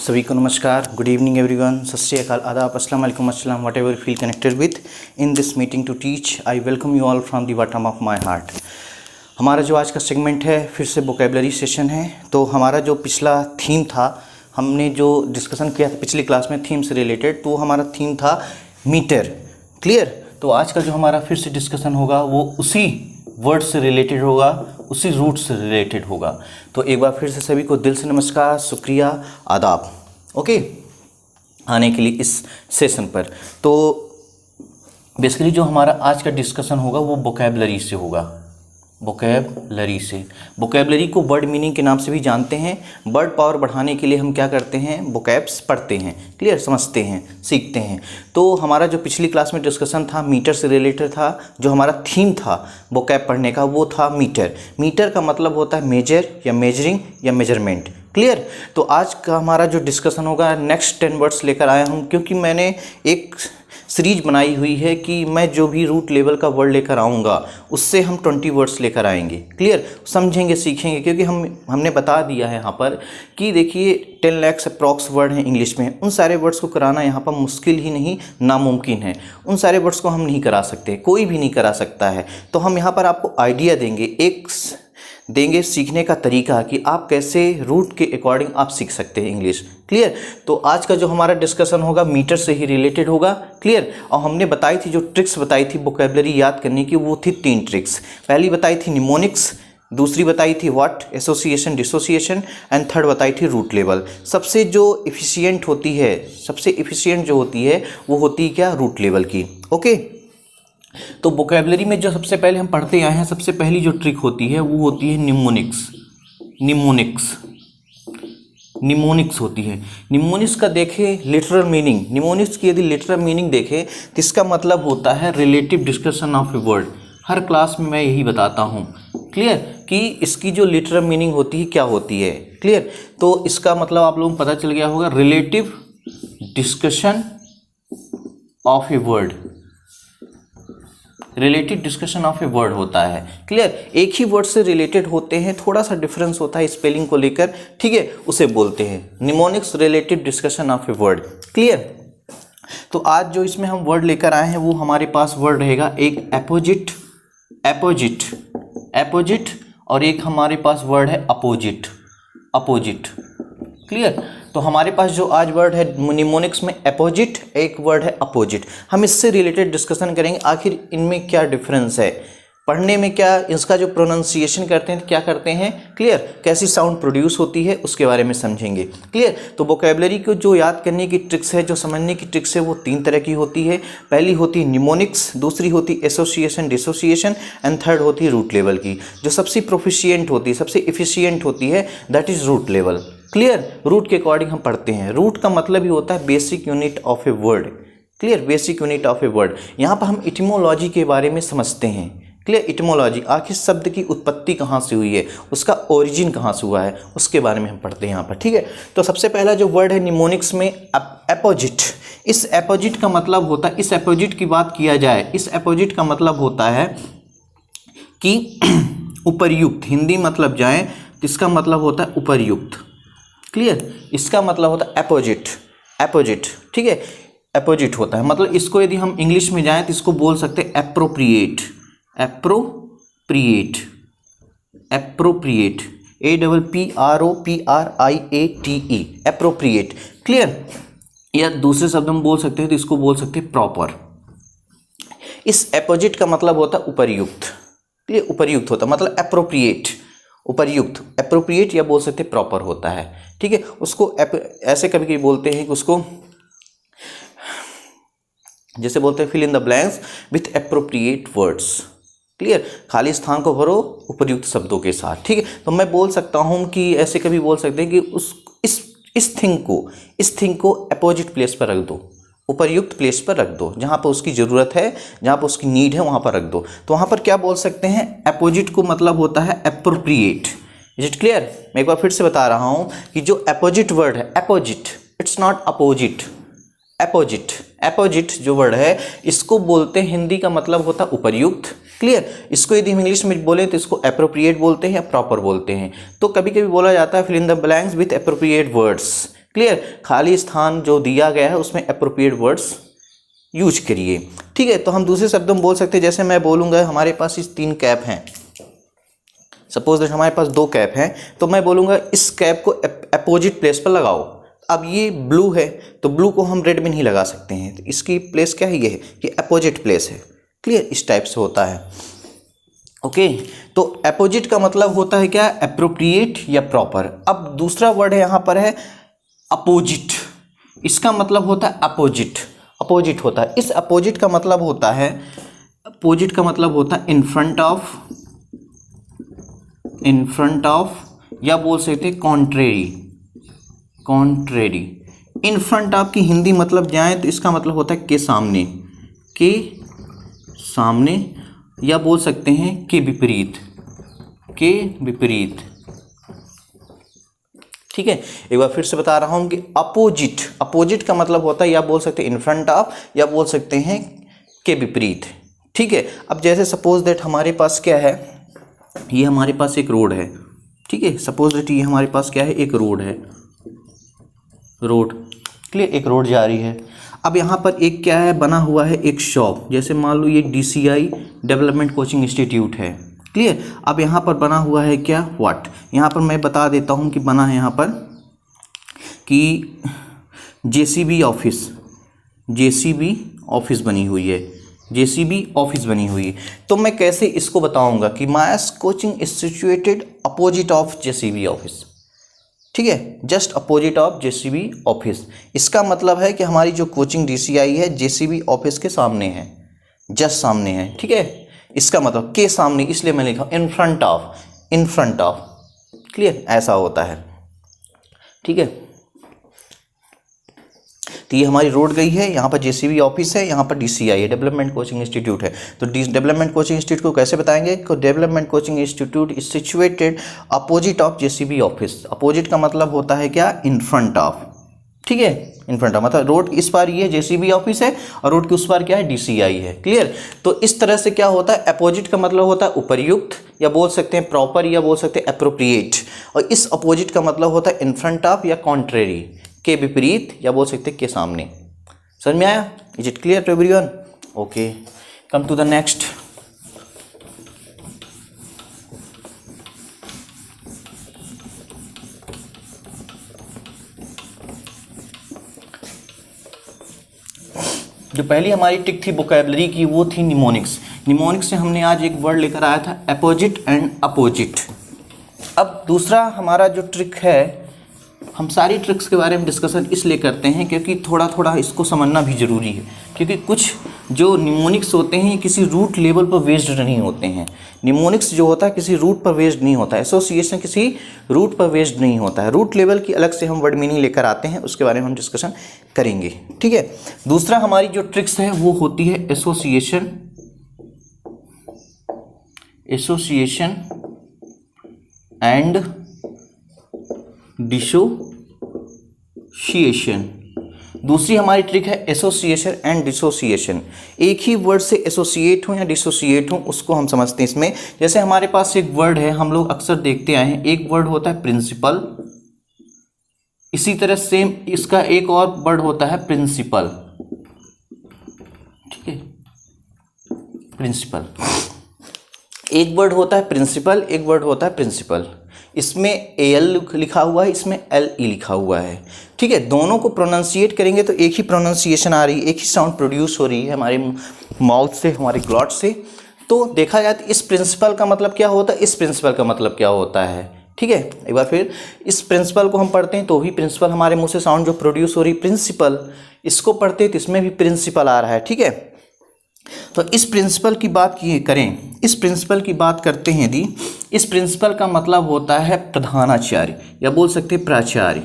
सभी को नमस्कार, गुड इवनिंग एवरीवन, सत श्री अकाल, आदाब, अस्सलाम वालेकुम, अस्सलाम, whatever feel connected with in this meeting to teach. I welcome you all from the bottom of my heart. हमारा जो आज का सेगमेंट है फिर से वोकेबलरी सेशन है। तो हमारा जो पिछला थीम था, हमने जो डिस्कशन किया था पिछली क्लास में थीम से रिलेटेड, तो हमारा थीम था मीटर। क्लियर? तो आज का जो हमारा फिर से डिस्कशन होगा वो उसी वर्ड से रिलेटेड होगा, उसी रूट से रिलेटेड होगा। तो एक बार फिर से सभी को दिल से नमस्कार, शुक्रिया, आदाब, ओके, आने के लिए इस सेशन पर। तो बेसिकली जो हमारा आज का डिस्कशन होगा वो वोकैबलरी से होगा, वोकैबलरी से। वोकैबलरी को वर्ड मीनिंग के नाम से भी जानते हैं। वर्ड पावर बढ़ाने के लिए हम क्या करते हैं, वोकैब्स पढ़ते हैं, क्लियर, समझते हैं, सीखते हैं। तो हमारा जो पिछली क्लास में डिस्कशन था मीटर से रिलेटेड था। जो हमारा थीम था वोकैब पढ़ने का वो था मीटर। मीटर का मतलब होता है मेजर या मेजरिंग या मेजरमेंट। क्लियर? तो आज का हमारा जो डिस्कशन होगा नेक्स्ट 10 वर्ड्स लेकर आया हूँ, क्योंकि मैंने एक सीरीज बनाई हुई है कि मैं जो भी रूट लेवल का वर्ड लेकर आऊँगा उससे हम 20 वर्ड्स लेकर आएंगे। क्लियर? समझेंगे, सीखेंगे, क्योंकि हमने बता दिया है यहाँ पर कि देखिए 10 लाख अप्रॉक्स वर्ड हैं इंग्लिश में। उन सारे वर्ड्स को कराना यहाँ पर मुश्किल ही नहीं, नामुमकिन है। उन सारे वर्ड्स को हम नहीं करा सकते, कोई भी नहीं करा सकता है। तो हम यहाँ पर आपको आइडिया देंगे सीखने का तरीका कि आप कैसे रूट के अकॉर्डिंग आप सीख सकते हैं इंग्लिश। क्लियर? तो आज का जो हमारा डिस्कशन होगा मीटर से ही रिलेटेड होगा। क्लियर? और हमने बताई थी, जो ट्रिक्स बताई थी वोकैबलरी याद करने की, वो थी 3 ट्रिक्स। पहली बताई थी निमोनिक्स, दूसरी बताई थी what, association, dissociation, and third बताई थी रूट लेवल। सबसे जो इफिशियंट होती है, सबसे इफिशियंट जो होती है वो होती है क्या, रूट लेवल की। ओके, तो वोकैबलरी में जो सबसे पहले हम पढ़ते आए हैं, सबसे पहली जो ट्रिक होती है वो होती है निमोनिक्स होती है। निमोनिक्स का देखें लिटरल मीनिंग, निमोनिक्स की यदि लिटरल मीनिंग देखें तो इसका मतलब होता है relative discussion of a word. Her class में मैं यही बताता हूँ, क्लियर, कि इसकी जो लिटरल मीनिंग होती है क्या होती है। क्लियर? तो इसका मतलब आप लोगों को पता चल गया होगा, relative discussion of a word, related discussion of a word होता है। क्लियर? एक ही वर्ड से रिलेटेड होते हैं, थोड़ा सा डिफरेंस होता है स्पेलिंग को लेकर, ठीक है, उसे बोलते हैं mnemonics, relative discussion of a word. Clear? तो आज जो इसमें हम वर्ड लेकर आए हैं वो हमारे पास वर्ड रहेगा एक एपोजिट, और एक हमारे पास वर्ड है अपोजिट। क्लियर? तो हमारे पास जो आज वर्ड है निमोनिक्स में एपोजिट, एक वर्ड है अपोजिट। हम इससे रिलेटेड डिस्कशन करेंगे आखिर इनमें क्या डिफरेंस है, पढ़ने में क्या इसका जो प्रोनाउंसिएशन करते हैं क्या करते हैं, क्लियर, कैसी साउंड प्रोड्यूस होती है उसके बारे में समझेंगे। क्लियर? तो वोकैबलरी को जो याद करने की ट्रिक्स है, जो समझने की ट्रिक्स है, वो 3 तरह की होती है। पहली होती है निमोनिक्स, दूसरी होती है एसोसिएशन, डिसोसिएशन, एंड थर्ड होती है रूट लेवल की। जो सबसे प्रोफिशिएंट होती है, सबसे इफिशियंट होती है, that is root level. Clear? Root के अकॉर्डिंग हम पढ़ते हैं। रूट का मतलब ही होता है basic unit of a word. Clear? Basic unit of a word. यहाँ पर हम इटिमोलॉजी के बारे में समझते हैं। क्लियर? इटिमोलॉजी, आखिर शब्द की उत्पत्ति कहाँ से हुई है, उसका ओरिजिन कहाँ से हुआ है, उसके बारे में हम पढ़ते हैं यहाँ पर। ठीक है? तो सबसे पहला जो वर्ड है निमोनिक्स में एपोजिट। इस एपोजिट का मतलब होता है, इस एपोजिट की बात किया जाए, इस एपोजिट का मतलब होता है कि उपर्युक्त। हिंदी मतलब जाए तो इसका मतलब होता है उपर्युक्त। क्लियर? इसका मतलब होता है एपोजिट, ठीक है, एपोजिट होता है। मतलब इसको यदि हम इंग्लिश में जाएं तो इसको बोल सकते हैं एप्रोप्रिएट, APPROPRIATE, एप्रोप्रिएट। क्लियर? या दूसरे शब्द में बोल सकते हैं तो इसको बोल सकते हैं प्रॉपर। इस एपोजिट का मतलब होता है उपर्युक्त। क्लियर? उपर्युक्त होता है, मतलब एप्रोप्रिएट, उपर्युक्त, एप्रोप्रिएट, या बोल सकते प्रॉपर होता है। ठीक है? उसको ऐसे कभी कभी बोलते हैं कि उसको जैसे बोलते हैं fill in the blanks with appropriate words. Clear? खाली स्थान को भरो उपर्युक्त शब्दों के साथ। ठीक है? तो मैं बोल सकता हूं कि ऐसे कभी बोल सकते हैं कि इस थिंग को अपोजिट प्लेस पर रख दो, उपर्युक्त प्लेस पर रख दो, जहाँ पर उसकी ज़रूरत है, जहाँ पर उसकी नीड है वहाँ पर रख दो। तो वहाँ पर क्या बोल सकते हैं, अपोजिट को मतलब होता है एप्रोप्रिएट। Is it clear? मैं एक बार फिर से बता रहा हूँ कि जो अपोजिट वर्ड है, अपोजिट, इट्स नॉट अपोजिट, एपोजिट जो वर्ड है इसको बोलते हैं, हिंदी का मतलब होता है उपर्युक्त। क्लियर? इसको यदि हम इंग्लिश में बोले तो इसको एप्रोप्रिएट बोलते हैं या प्रॉपर बोलते हैं। तो कभी कभी बोला जाता है fill in the blanks with appropriate words. Clear, खाली स्थान जो दिया गया है उसमें एप्रोप्रिएट वर्ड्स यूज करिए। ठीक है, तो हम दूसरे शब्दों में बोल सकते हैं, जैसे मैं बोलूँगा हमारे पास इस 3 कैप हैं, सपोज दैट हमारे पास 2 कैप हैं, तो मैं बोलूँगा इस कैप को अपोजिट प्लेस पर लगाओ। अब ये ब्लू है तो ब्लू को हम रेड में नहीं लगा सकते हैं, तो इसकी प्लेस क्या है, ये है कि अपोजिट प्लेस है। क्लियर, इस टाइप से होता है। ओके, तो अपोजिट का मतलब होता है क्या, एप्रोप्रिएट या प्रॉपर। अब दूसरा वर्ड है यहाँ पर है अपोजिट, इसका मतलब होता है अपोजिट, अपोजिट होता है। इस अपोजिट का मतलब होता है, अपोजिट का मतलब होता है in front of, in front of, या बोल सकते हैं contrary, contrary. In front of की हिंदी मतलब जाए तो इसका मतलब होता है के सामने, के सामने, या बोल सकते हैं के विपरीत, के विपरीत। ठीक है, एक बार फिर से बता रहा हूं कि अपोजिट, अपोजिट का मतलब होता है या बोल सकते हैं इन फ्रंट ऑफ, या बोल सकते हैं के विपरीत। ठीक है, अब जैसे सपोज दैट हमारे पास क्या है, ये हमारे पास एक रोड है। ठीक है, सपोज दैट ये हमारे पास क्या है, एक रोड है, रोड। क्लियर, एक रोड जा रही है। अब यहाँ पर एक क्या है, बना हुआ है एक शॉप, जैसे मान लो ये DCI डेवलपमेंट कोचिंग इंस्टीट्यूट है। क्लियर, अब यहाँ पर बना हुआ है क्या, व्हाट, यहाँ पर मैं बता देता हूँ कि बना है यहाँ पर कि JCB ऑफिस, JCB ऑफिस बनी हुई है, JCB ऑफिस बनी हुई है। तो मैं कैसे इसको बताऊंगा कि minus coaching is situated opposite of JCB office. ठीक है, just opposite of JCB office, इसका मतलब है कि हमारी जो कोचिंग DCI है JCB ऑफिस के सामने है, जस्ट सामने है। ठीक है, इसका मतलब के सामने, इसलिए मैं लिखा in front of, in front of. Clear, ऐसा होता है। ठीक है, तो ये हमारी रोड गई है, यहाँ पर JCB ऑफिस है, यहाँ पर DCI है, डेवलपमेंट कोचिंग इंस्टीट्यूट है। तो डेवलपमेंट कोचिंग इंस्टीट्यूट को कैसे बताएंगे, development coaching institute is situated opposite of JCB office. Opposite का मतलब होता है क्या, इन फ्रंट ऑफ। ठीक है, इन फ्रंट ऑफ मतलब रोड इस पार ये JCB ऑफिस है और रोड के उस पार क्या है, DCI है। क्लियर, तो इस तरह से क्या होता है, अपोजिट का मतलब होता है उपरयुक्त, या बोल सकते हैं प्रॉपर, या बोल सकते हैं अप्रोप्रिएट, और इस अपोजिट का मतलब होता है इन फ्रंट ऑफ या कॉन्ट्रेरी, के विपरीत, या बोल सकते हैं के सामने। समझ में आया? Is it clear to everyone? Okay, come to the next. जो पहली हमारी टिक थी वोकैबुलरी की, वो थी निमोनिक्स। निमोनिक्स से हमने आज एक वर्ड लेकर आया था अपोजिट एंड अपोजिट। अब दूसरा हमारा जो ट्रिक है, हम सारी ट्रिक्स के बारे में डिस्कशन इसलिए करते हैं क्योंकि थोड़ा थोड़ा इसको समझना भी ज़रूरी है, क्योंकि कुछ जो निमोनिक्स होते हैं किसी रूट लेवल पर बेस्ड नहीं होते हैं। निमोनिक्स जो होता है किसी रूट पर बेस्ड नहीं होता है, एसोसिएशन किसी रूट पर बेस्ड नहीं होता है। रूट लेवल की अलग से हम वर्ड मीनिंग लेकर आते हैं, उसके बारे में हम डिस्कशन करेंगे। ठीक है, दूसरा हमारी जो ट्रिक्स है वो होती है एसोसिएशन, एसोसिएशन एंड डिसोसिएशन। दूसरी हमारी ट्रिक है एसोसिएशन एंड डिसोसिएशन। एक ही वर्ड से एसोसिएट हो या डिसोसिएट हो उसको हम समझते हैं इसमें। जैसे हमारे पास एक वर्ड है, हम लोग अक्सर देखते आए हैं, एक वर्ड होता है प्रिंसिपल, इसी तरह सेम इसका एक और वर्ड होता है प्रिंसिपल। ठीक है, प्रिंसिपल एक वर्ड होता है प्रिंसिपल, एक वर्ड होता है प्रिंसिपल। इसमें AL लिखा हुआ है, इसमें LE लिखा हुआ है। ठीक है, दोनों को प्रोनाउंसिएट करेंगे तो एक ही प्रोनाउंसिएशन आ रही है, एक ही साउंड प्रोड्यूस हो रही है हमारे माउथ से, हमारे ग्लॉट से। तो देखा जाए तो इस प्रिंसिपल का मतलब क्या होता है, इस प्रिंसिपल का मतलब क्या होता है। ठीक है, एक बार फिर इस प्रिंसिपल को हम पढ़ते हैं तो भी प्रिंसिपल हमारे मुंह से साउंड जो प्रोड्यूस हो रही प्रिंसिपल, इसको पढ़ते हैं तो इसमें भी प्रिंसिपल आ रहा है। ठीक है, तो इस प्रिंसिपल की बात करें, इस प्रिंसिपल की बात करते हैं यदि, इस प्रिंसिपल का मतलब होता है प्रधानाचार्य, या बोल सकते हैं प्राचार्य,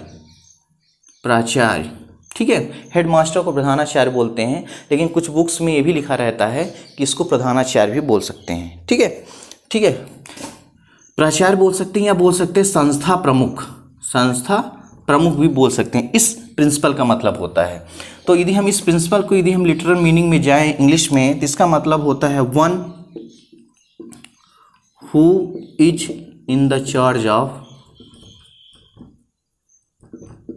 प्राचार्य। ठीक है, हेडमास्टर को प्रधानाचार्य बोलते हैं, लेकिन कुछ बुक्स में ये भी लिखा रहता है कि इसको प्रधानाचार्य भी बोल सकते हैं। ठीक है, ठीक है, प्राचार्य बोल सकते हैं, या बोल सकते हैं संस्था प्रमुख, संस्था प्रमुख भी बोल सकते हैं। इस प्रिंसिपल का मतलब होता है। तो यदि हम इस प्रिंसिपल को यदि हम लिटरल मीनिंग में जाएं इंग्लिश में, तो इसका मतलब होता है one who is in the charge of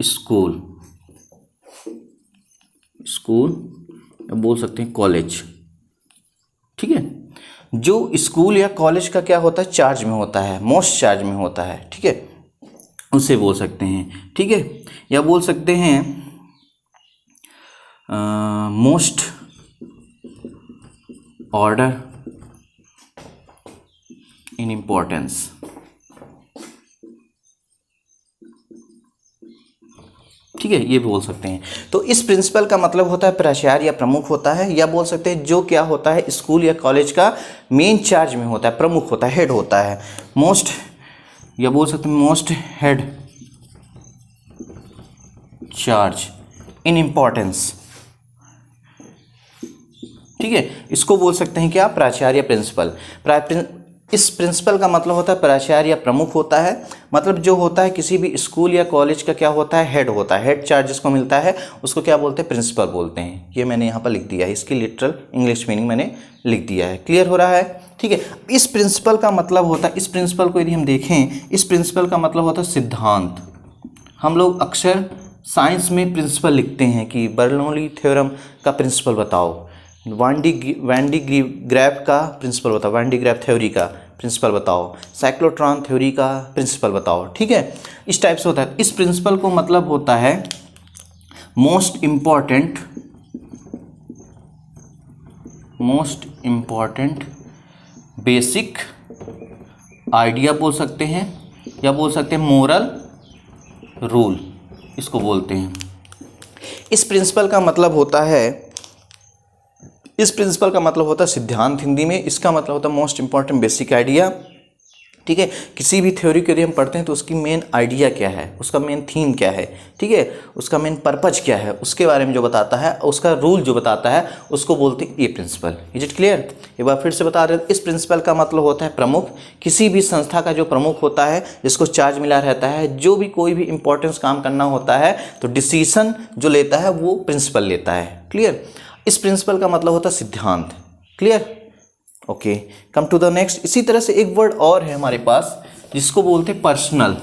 school. School या बोल सकते हैं कॉलेज, ठीक है। जो स्कूल या कॉलेज का क्या होता है, चार्ज में होता है, मोस्ट चार्ज में होता है, ठीक है, उसे बोल सकते हैं, ठीक है। या बोल सकते हैं मोस्ट ऑर्डर इन इम्पोर्टेंस, ठीक है, ये बोल सकते हैं। तो इस प्रिंसिपल का मतलब होता है प्राचार्य या प्रमुख होता है, या बोल सकते हैं जो क्या होता है स्कूल या कॉलेज का मेन चार्ज में होता है, प्रमुख होता है, हेड होता है, मोस्ट, या बोल सकते हैं most head charge in importance, ठीक है। इसको बोल सकते हैं क्या, प्राचार्य प्रिंसिपल। इस प्रिंसिपल का मतलब होता है प्राचार्य या प्रमुख होता है, मतलब जो होता है किसी भी स्कूल या कॉलेज का क्या होता है, हेड होता है, हेड चार्ज जिसको मिलता है उसको क्या बोलते हैं, प्रिंसिपल बोलते हैं। ये मैंने यहाँ पर लिख दिया है, इसकी लिटरल इंग्लिश मीनिंग मैंने लिख दिया है, क्लियर हो रहा है, ठीक है। इस प्रिंसिपल का मतलब होता है, इस प्रिंसिपल को यदि हम देखें, इस प्रिंसिपल का मतलब होता है सिद्धांत। हम लोग अक्सर साइंस में प्रिंसिपल लिखते हैं कि बर्नौली थ्योरम का प्रिंसिपल बताओ, वैन डी ग्रेव का प्रिंसिपल बताओ, वैन डी ग्रेव थ्योरी का प्रिंसिपल बताओ, साइक्लोट्रॉन थ्योरी का प्रिंसिपल बताओ, ठीक है, इस टाइप से होता है। इस प्रिंसिपल को मतलब होता है मोस्ट इम्पॉर्टेंट बेसिक आइडिया बोल सकते हैं, या बोल सकते हैं मोरल रूल, इसको बोलते हैं। इस प्रिंसिपल का मतलब होता है, इस प्रिंसिपल का मतलब होता है सिद्धांत हिंदी में, इसका मतलब होता है मोस्ट इंपॉर्टेंट बेसिक आइडिया, ठीक है। किसी भी थ्योरी को यदि हम पढ़ते हैं तो उसकी मेन आइडिया क्या है, उसका मेन थीम क्या है, ठीक है, उसका मेन पर्पज क्या है, उसके बारे में जो बताता है, उसका रूल जो बताता है, उसको बोलते हैं ये प्रिंसिपल। Is it clear? एक बार फिर से बता रहे हैं, इस प्रिंसिपल का मतलब होता है प्रमुख, किसी भी संस्था का जो प्रमुख होता है, जिसको चार्ज मिला रहता है, जो भी कोई भी इंपॉर्टेंस काम करना होता है तो डिसीजन जो लेता है वो प्रिंसिपल लेता है, क्लियर। इस प्रिंसिपल का मतलब होता है सिद्धांत, clear, okay. Come to the next. इसी तरह से एक वर्ड और है हमारे पास जिसको बोलते हैं पर्सनल,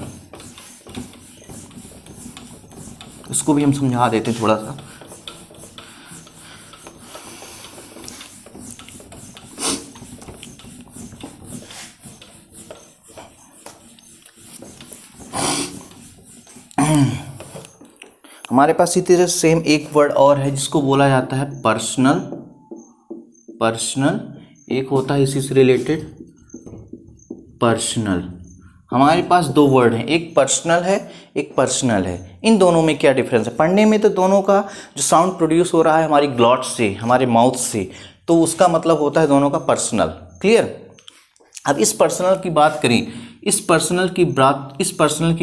इसको भी हम समझा देते हैं थोड़ा सा। हमारे पास इसी तरह सेम एक वर्ड और है जिसको बोला जाता है पर्सनल। पर्सनल एक होता है इसी से रिलेटेड पर्सनल। हमारे पास दो वर्ड हैं, एक पर्सनल है, एक पर्सनल है। इन दोनों में क्या डिफरेंस है? पढ़ने में तो दोनों का जो साउंड प्रोड्यूस हो रहा है हमारी ग्लॉट से, हमारे माउथ से, तो उसका मतलब होता है दोनों का पर्सनल, क्लियर। अब इस पर्सनल की बात करें, इस पर्सनल की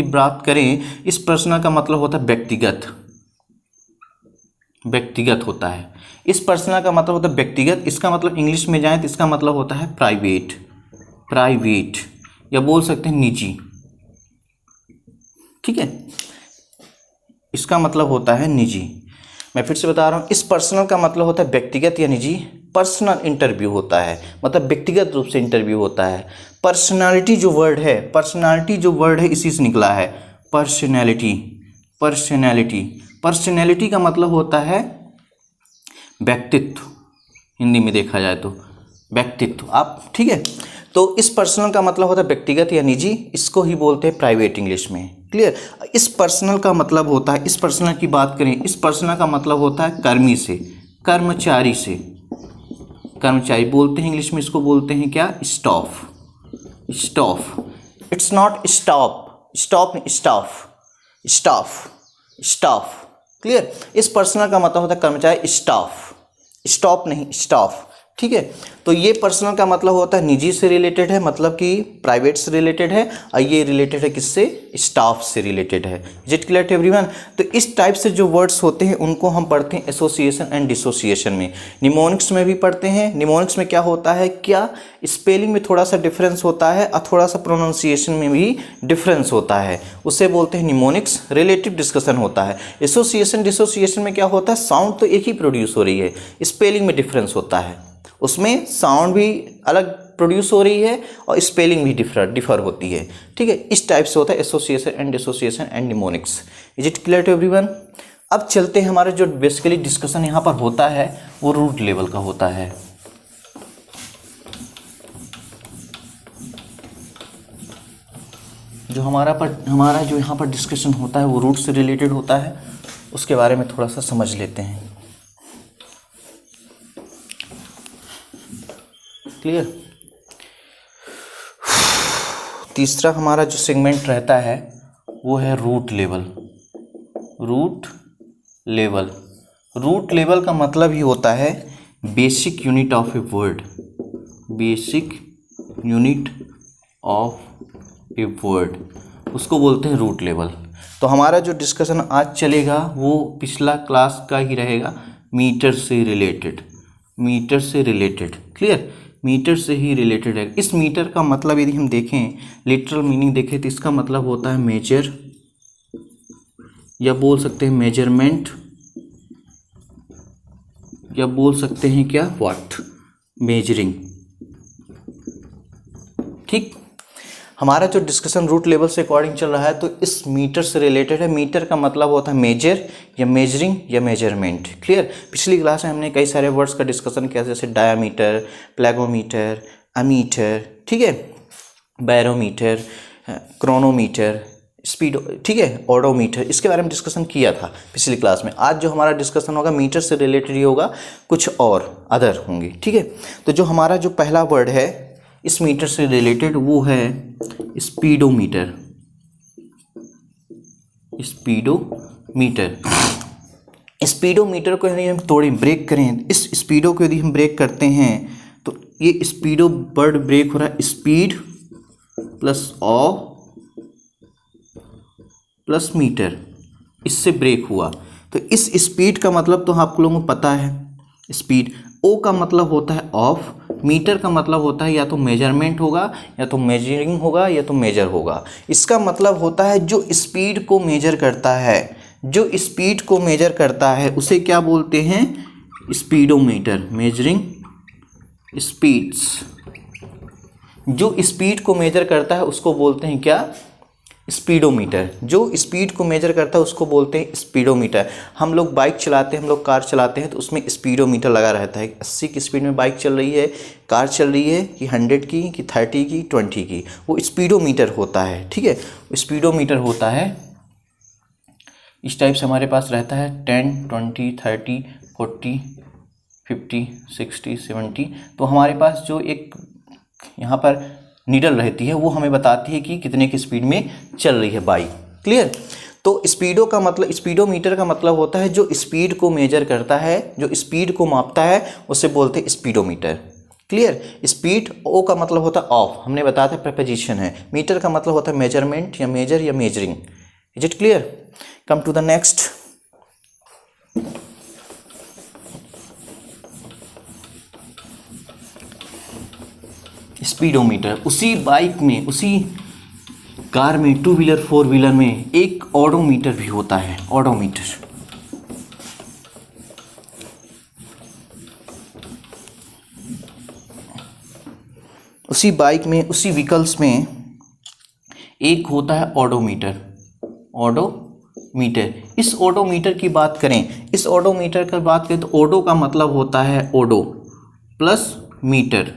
बात करें, इस पर्सनल का मतलब होता है व्यक्तिगत, व्यक्तिगत होता है। इस पर्सनल का मतलब होता है व्यक्तिगत, इसका मतलब इंग्लिश में जाए तो इसका मतलब होता है प्राइवेट, प्राइवेट, या बोल सकते हैं निजी, ठीक है, इसका मतलब होता है निजी। मैं फिर से बता रहा हूँ, इस पर्सनल का मतलब होता है व्यक्तिगत या निजी। पर्सनल इंटरव्यू होता है, मतलब व्यक्तिगत रूप से इंटरव्यू होता है। पर्सनालिटी जो वर्ड है, पर्सनालिटी जो वर्ड है इसी से निकला है, पर्सनैलिटी, पर्सनैलिटी। पर्सनैलिटी का मतलब होता है व्यक्तित्व, हिंदी में देखा जाए तो व्यक्तित्व, आप ठीक है। तो इस पर्सनल का मतलब होता है व्यक्तिगत या निजी, इसको ही बोलते हैं प्राइवेट इंग्लिश में, क्लियर। इस पर्सनल का मतलब होता है, इस पर्सनल की बात करें, इस पर्सनल का मतलब होता है कर्मी से, कर्मचारी से, कर्मचारी बोलते हैं इंग्लिश में, इसको बोलते हैं क्या? Staff, staff. It's not stop, stop नहीं, स्टाफ, स्टाफ, स्टाफ, क्लियर। इस पर्सनल का मतलब होता है कर्मचारी, स्टाफ, स्टॉप नहीं, स्टाफ, ठीक है। तो ये पर्सनल का मतलब होता है निजी से रिलेटेड है, मतलब कि प्राइवेट से रिलेटेड है, और ये रिलेटेड है किससे? स्टाफ से रिलेटेड है। Is it clear to everyone? तो इस टाइप से जो वर्ड्स होते हैं उनको हम पढ़ते हैं एसोसिएशन एंड डिसोसिएशन में, निमोनिक्स में भी पढ़ते हैं। निमोनिक्स में क्या होता है, क्या स्पेलिंग में थोड़ा सा डिफरेंस होता है और थोड़ा सा प्रोनाउंसिएशन में भी डिफरेंस होता है, उसे बोलते हैं निमोनिक्स, रिलेटिव डिस्कशन होता है। एसोसिएशन डिसोसिएशन में क्या होता है, साउंड तो एक ही प्रोड्यूस हो रही है, स्पेलिंग में डिफरेंस होता है, उसमें साउंड भी अलग प्रोड्यूस हो रही है और स्पेलिंग भी डिफर होती है, ठीक है। इस टाइप से होता है association and dissociation and mnemonics. Is it clear to everyone? अब चलते हैं, हमारा जो बेसिकली डिस्कशन यहाँ पर होता है वो रूट लेवल का होता है। जो हमारा जो यहाँ पर डिस्कशन होता है वो रूट से रिलेटेड होता है, उसके बारे में थोड़ा सा समझ लेते हैं। क्लियर। तीसरा हमारा जो सेगमेंट रहता है वो है root level. Root level, root level का मतलब ही होता है basic unit of a word. Basic unit of a word, उसको बोलते हैं रूट लेवल। तो हमारा जो डिस्कशन आज चलेगा वो पिछला क्लास का ही रहेगा, मीटर से रिलेटेड। मीटर से रिलेटेड, क्लियर, मीटर से ही रिलेटेड है। इस मीटर का मतलब यदि हम देखें, लिटरल मीनिंग देखें, तो इसका मतलब होता है मेजर, या बोल सकते हैं मेजरमेंट, या बोल सकते हैं क्या, व्हाट, मेजरिंग। ठीक, हमारा जो डिस्कशन रूट लेवल से अकॉर्डिंग चल रहा है तो इस मीटर से रिलेटेड है। मीटर का मतलब होता है मेजर या मेजरिंग या मेजरमेंट। क्लियर। पिछली क्लास में हमने कई सारे वर्ड्स का डिस्कशन किया, जैसे डायामीटर, प्लेगोमीटर, अमीटर, ठीक है, बैरोमीटर, क्रोनोमीटर, स्पीड, ठीक है, ऑडोमीटर, इसके बारे में डिस्कशन किया था पिछली क्लास में। आज जो हमारा डिस्कशन होगा मीटर से रिलेटेड ही होगा, कुछ और अदर होंगे। ठीक है, तो जो हमारा जो पहला वर्ड है इस मीटर से रिलेटेड वो है स्पीडोमीटर। स्पीडोमीटर, स्पीडोमीटर को यदि हम थोड़ी ब्रेक करें, इस स्पीडो को यदि हम ब्रेक करते हैं तो ये स्पीडो वर्ड ब्रेक हो रहा है, स्पीड प्लस ऑ प्लस मीटर, इससे ब्रेक हुआ। तो इस स्पीड का मतलब तो आप लोगों को पता है, स्पीड। ओ का मतलब होता है ऑफ, मीटर का मतलब होता है या तो मेजरमेंट होगा, या तो मेजरिंग होगा, या तो मेजर होगा। इसका मतलब होता है जो स्पीड को मेजर करता है, जो स्पीड को मेजर करता है उसे क्या बोलते हैं, स्पीडोमीटर। मेजरिंग स्पीड्स, जो स्पीड को मेजर करता है उसको बोलते हैं क्या, स्पीडोमीटर। जो स्पीड को मेजर करता है उसको बोलते हैं स्पीडोमीटर। हम लोग बाइक चलाते हैं, हम लोग कार चलाते हैं तो उसमें स्पीडोमीटर लगा रहता है। 80 की स्पीड में बाइक चल रही है, कार चल रही है, कि 100 की, कि 30 की, 20 की, वो स्पीडोमीटर होता है। ठीक है, स्पीडोमीटर होता है इस टाइप से हमारे पास रहता है 10, 20, 30, 40, 50, 60, 70। तो हमारे पास जो एक यहाँ पर नीडल रहती है वो हमें बताती है कि कितने की स्पीड में चल रही है बाइक। क्लियर। तो स्पीडो का मतलब, स्पीडोमीटर का मतलब होता है जो स्पीड को मेजर करता है, जो स्पीड को मापता है, उसे बोलते हैं स्पीडोमीटर। क्लियर। स्पीड, ओ का मतलब होता है ऑफ, हमने बताया था प्रीपोजिशन है। मीटर का मतलब होता है मेजरमेंट या मेजर या measuring. Is it clear. Come to the next. Speedometer, उसी बाइक में, उसी कार में, 2 व्हीलर 4 व्हीलर में एक ऑडोमीटर भी होता है। ऑडोमीटर, उसी बाइक में, उसी व्हीकल्स में एक होता है ऑडोमीटर। ऑडोमीटर, इस ऑडोमीटर की बात करें, इस ऑडोमीटर की बात करें तो ओडो का मतलब होता है ओडो प्लस मीटर।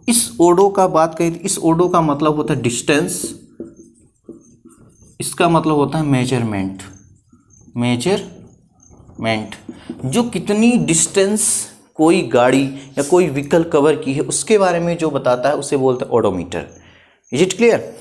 इस ओडो का बात करें तो इस ओडो का मतलब होता है डिस्टेंस, इसका मतलब होता है मेजरमेंट। मेजरमेंट, जो कितनी डिस्टेंस कोई गाड़ी या कोई व्हीकल कवर की है उसके बारे में जो बताता है उसे बोलते हैं ओडोमीटर। Is it clear.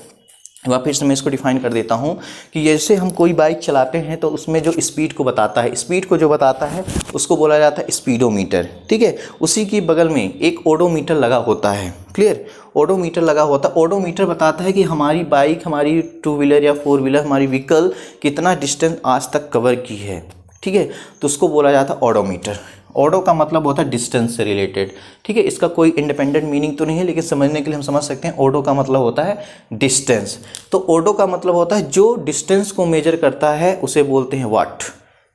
वापस मैं इसको डिफाइन कर देता हूँ कि जैसे हम कोई बाइक चलाते हैं तो उसमें जो स्पीड को बताता है, स्पीड को जो बताता है उसको बोला जाता है स्पीडोमीटर। ठीक है, उसी की बगल में एक ओडोमीटर लगा होता है। क्लियर, ओडोमीटर लगा होता है। ओडोमीटर बताता है कि हमारी बाइक, हमारी 2 व्हीलर या 4 व्हीलर, हमारी व्हीकल कितना डिस्टेंस आज तक कवर की है। ठीक है, तो उसको बोला जाता है ओडोमीटर। ऑडो का मतलब होता है डिस्टेंस से रिलेटेड। ठीक है, इसका कोई इंडिपेंडेंट मीनिंग तो नहीं है, लेकिन समझने के लिए हम समझ सकते हैं ऑडो का मतलब होता है डिस्टेंस। तो ऑडो का मतलब होता है जो डिस्टेंस को मेजर करता है उसे बोलते हैं वाट।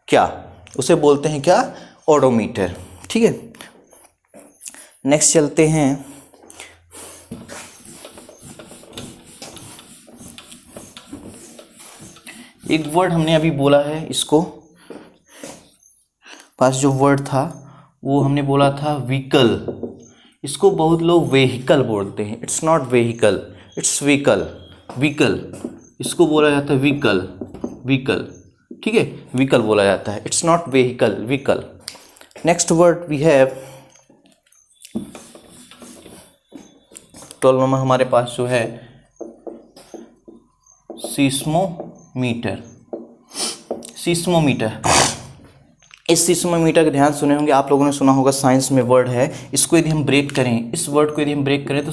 क्या, उसे बोलते हैं क्या, ऑडोमीटर। ठीक है, नेक्स्ट चलते हैं। एक वर्ड हमने अभी बोला है, इसको पास जो वर्ड था वो हमने बोला था व्हीकल। इसको बहुत लोग वेहिकल बोलते हैं। It's not vehicle, it's vehicle. Vehicle इसको बोला जाता है व्हीकल, व्हीकल, ठीक है, व्हीकल बोला जाता है। It's not vehicle, vehicle. Next word we have 12 number हमारे पास जो है सीस्मोमीटर। सीस्मोमीटर, इस सीस्मोमीटर का ध्यान सुने होंगे आप लोगों ने, सुना होगा, साइंस में वर्ड है। इसको यदि हम ब्रेक करें, इस वर्ड को यदि हम ब्रेक करें तो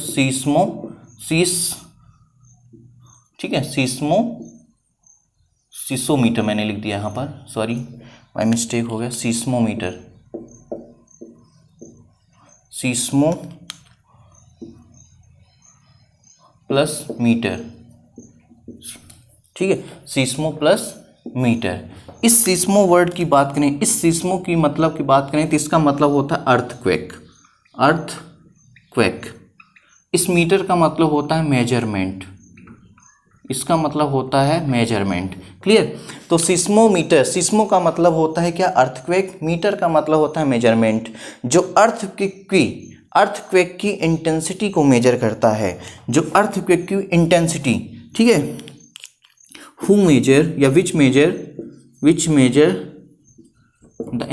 ठीक है, सीसोमीटर मैंने लिख दिया यहाँ पर, सॉरी बाय मिस्टेक हो गया। सीस्मोमीटर, सीस्मो प्लस मीटर, ठीक है, सीस्मो प्लस मीटर। इस सीस्मो वर्ड की बात करें, इस सीस्मो की मतलब की बात करें तो इसका मतलब होता है अर्थक्वेक, अर्थक्वेक। इस मीटर का मतलब होता है मेजरमेंट, इसका मतलब होता है मेजरमेंट। क्लियर? तो सीस्मोमीटर, सीस्मो का मतलब होता है क्या? अर्थक्वेक। मीटर का मतलब होता है मेजरमेंट, जो अर्थक्वेक की इंटेंसिटी को मेजर करता है, जो अर्थक्वेक की इंटेंसिटी, ठीक है। हु मेजर या which measure the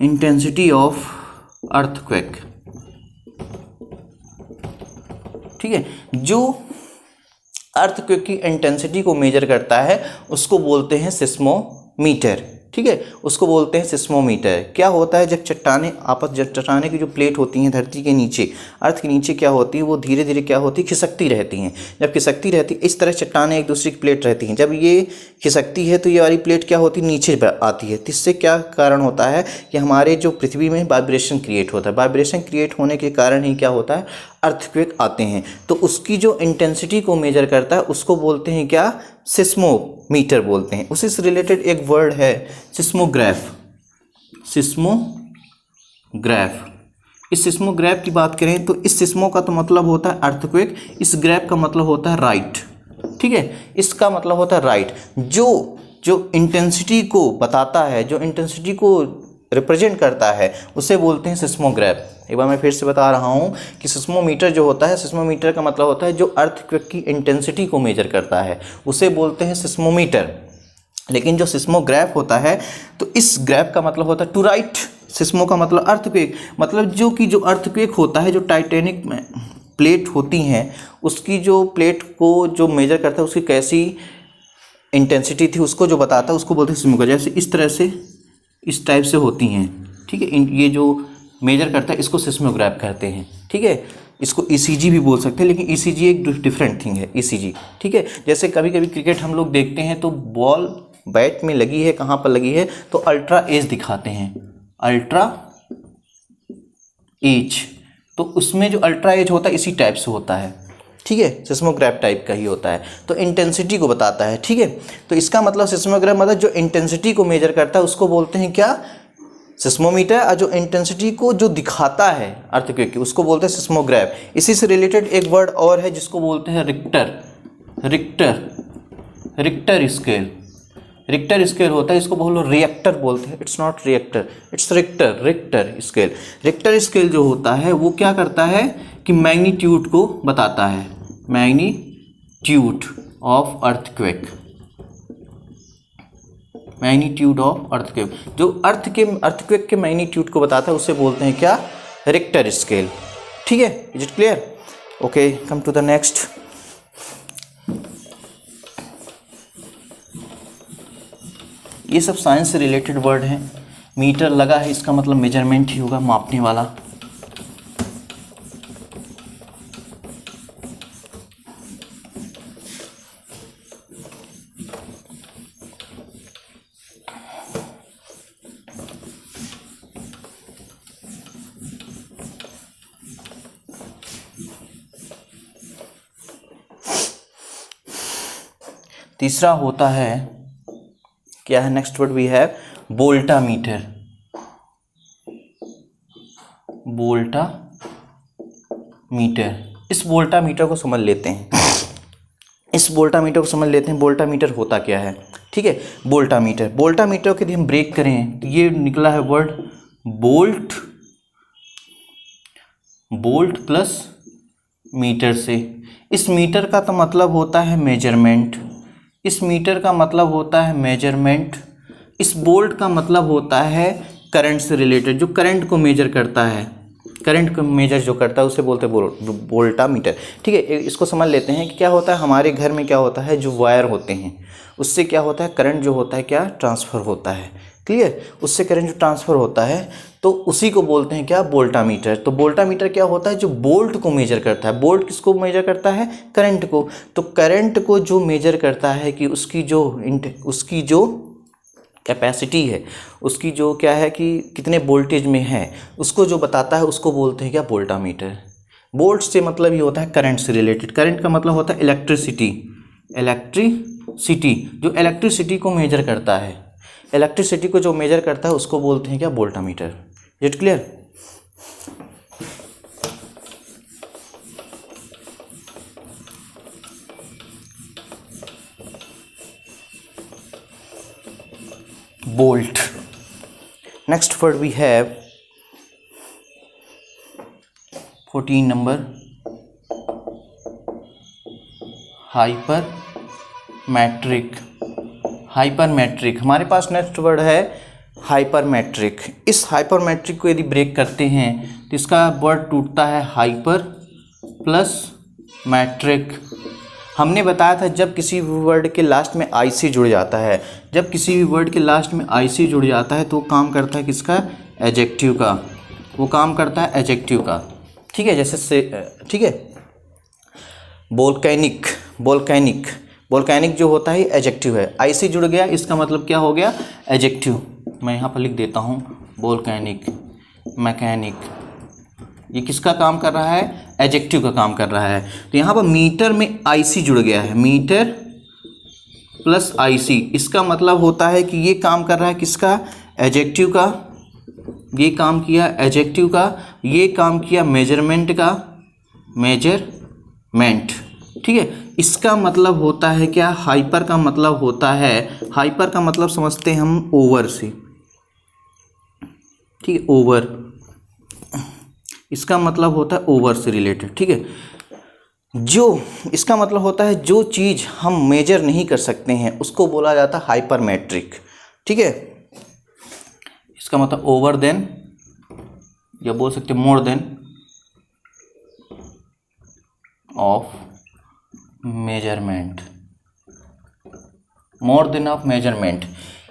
intensity of earthquake, ठीक है। जो अर्थक्वेक की इंटेंसिटी को मेजर करता है उसको बोलते हैं सिस्मोमीटर, ठीक है, उसको बोलते हैं सिस्मोमीटर। क्या होता है, जब चट्टाने की जो प्लेट होती हैं धरती के नीचे, अर्थ के नीचे क्या होती है, वो धीरे धीरे क्या होती है, खिसकती रहती हैं। जब खिसकती रहती है, इस तरह चट्टानें एक दूसरी की प्लेट रहती हैं, जब ये खिसकती है तो ये वाली प्लेट क्या होती है, नीचे आती है। तो इससे क्या कारण होता है कि हमारे जो पृथ्वी में वाइब्रेशन क्रिएट होता है। वाइब्रेशन क्रिएट होने के कारण ही क्या होता है, अर्थक्वेक आते हैं। तो उसकी जो इंटेंसिटी को मेजर करता है उसको बोलते हैं क्या, सिस्मोमीटर बोलते हैं। उसी से रिलेटेड एक वर्ड है सिस्मोग्राफ, सिस्मोग्राफ। इस सिस्मोग्राफ की बात करें तो इस सिस्मो का तो मतलब होता है अर्थक्वेक, इस ग्राफ का मतलब होता है राइट, ठीक है, इसका मतलब होता है राइट। जो इंटेंसिटी को बताता है, जो इंटेंसिटी को रिप्रेजेंट करता है, उसे बोलते हैं सिस्मोग्राफ। एक बार मैं फिर से बता रहा हूँ कि सिस्मोमीटर जो होता है, सिस्मोमीटर का मतलब होता है जो अर्थक्वेक की इंटेंसिटी को मेजर करता है, उसे बोलते हैं सिस्मोमीटर। लेकिन जो सिस्मोग्राफ होता है तो इस ग्राफ का मतलब होता है टू राइट। सिस्मो का मतलब अर्थक्वेक, मतलब जो अर्थक्वेक होता है, जो टाइटेनिक में प्लेट होती हैं, उसकी जो प्लेट को जो मेजर करता है, उसकी कैसी इंटेंसिटी थी उसको जो बताता है, उसको बोलते हैं सिस्मोग्राफ। जैसे इस तरह से, इस टाइप से होती हैं, ठीक है, ये जो मेजर करता है इसको सिस्मोग्राफ कहते हैं, ठीक है। इसको ईसीजी भी बोल सकते हैं, लेकिन ईसीजी एक डिफरेंट थिंग है, ईसीजी, ठीक है। जैसे कभी कभी क्रिकेट हम लोग देखते हैं तो बॉल बैट में लगी है, कहाँ पर लगी है, तो अल्ट्रा एज दिखाते हैं, अल्ट्रा एज। तो उसमें जो अल्ट्रा एज होता है इसी टाइप से होता है, ठीक है, सिस्मोग्राफ टाइप का ही होता है, तो इंटेंसिटी को बताता है, ठीक है। तो इसका मतलब सिस्मोग्राफ मतलब जो इंटेंसिटी को मेजर करता है उसको बोलते हैं क्या, सिस्मोमीटर। और जो इंटेंसिटी को जो दिखाता है अर्थक्वेक की उसको बोलते हैं सिस्मोग्राफ। इसी से रिलेटेड एक वर्ड और है जिसको बोलते हैं Richter, Richter scale. Richter scale होता है, इसको बोलो रिएक्टर बोलते हैं, it's not reactor, it's Richter scale. Richter scale जो होता है वो क्या करता है कि मैग्नीट्यूड को बताता है, magnitude of earthquake, magnitude of earthquake. जो अर्थक्वेक के मैग्नीट्यूड को बताता है उसे बोलते हैं क्या, रिक्टर स्केल, ठीक है। Is it clear? Okay, come to the next. ये सब साइंस से रिलेटेड वर्ड हैं। मीटर लगा है, इसका मतलब मेजरमेंट ही होगा, मापने वाला। तीसरा होता है, क्या है next word we have, voltameter. Voltameter, इस वोल्टामीटर को समझ लेते हैं। इस वोल्टामीटर को समझ लेते हैं। वोल्टामीटर होता क्या है, ठीक है। वोल्टामीटर को यदि हम ब्रेक करें तो ये निकला है वर्ड वोल्ट प्लस मीटर से। इस मीटर का तो मतलब होता है मेजरमेंट, इस मीटर का मतलब होता है मेजरमेंट, इस वोल्ट का मतलब होता है करंट से रिलेटेड, जो करंट को मेजर करता है, करंट को मेजर जो करता है उसे बोलते हैं वोल्टामीटर, ठीक है। इसको समझ लेते हैं कि क्या होता है हमारे घर में, क्या होता है जो वायर होते हैं उससे क्या होता है करंट जो होता है क्या ट्रांसफ़र होता है, क्लियर। उससे करंट जो ट्रांसफ़र होता है तो उसी को बोलते हैं क्या वोल्टामीटर। तो वोल्टामीटर क्या होता है जो वोल्ट को मेजर करता है। वोल्ट किसको मेजर करता है, करंट को। तो करंट को जो मेजर करता है कि उसकी जो कैपेसिटी है, उसकी जो क्या है कि कितने वोल्टेज में है, उसको जो बताता है उसको बोलते हैं क्या वोल्टामीटर। वोल्ट से मतलब ये होता है करंट से रिलेटेड। करंट का मतलब होता है इलेक्ट्रिसिटी जो इलेक्ट्रिसिटी को मेजर करता है, इलेक्ट्रिसिटी को जो मेजर करता है उसको बोलते हैं क्या voltameter. It clear. Volt. Next word we have 14 number हाइपरमेट्रिक। हमारे पास नेक्स्ट वर्ड है हाइपरमेट्रिक। इस हाइपरमेट्रिक को यदि ब्रेक करते हैं तो इसका वर्ड टूटता है हाइपर प्लस मैट्रिक। हमने बताया था जब किसी भी वर्ड के लास्ट में आईसी जुड़ जाता है, जब किसी भी वर्ड के लास्ट में आईसी जुड़ जाता है तो वो काम करता है किसका, एडजेक्टिव का, वो काम करता है एडजेक्टिव का, ठीक है। जैसे से ठीक है वोल्केनिक जो होता है एडजेक्टिव है, आईसी जुड़ गया इसका मतलब क्या हो गया एडजेक्टिव। मैं यहाँ पर लिख देता हूँ वोल्केनिक, मैकेनिक, ये किसका काम कर रहा है, एडजेक्टिव का काम कर रहा है। तो यहाँ पर मीटर में आईसी जुड़ गया है, मीटर प्लस आईसी, इसका मतलब होता है कि ये काम कर रहा है किसका, एडजेक्टिव का। ये काम किया एडजेक्टिव का, ये काम किया मेजरमेंट का, मेजरमेंट, ठीक है। इसका मतलब होता है क्या, हाइपर का मतलब होता है, हाइपर का मतलब समझते हैं हम ओवर से, ठीक है, ओवर, इसका मतलब होता है ओवर से रिलेटेड, ठीक है। जो इसका मतलब होता है जो चीज़ हम मेजर नहीं कर सकते हैं उसको बोला जाता है हाइपरमेट्रिक, ठीक है। इसका मतलब ओवर देन, या बोल सकते हैं more than of measurement, more than of measurement.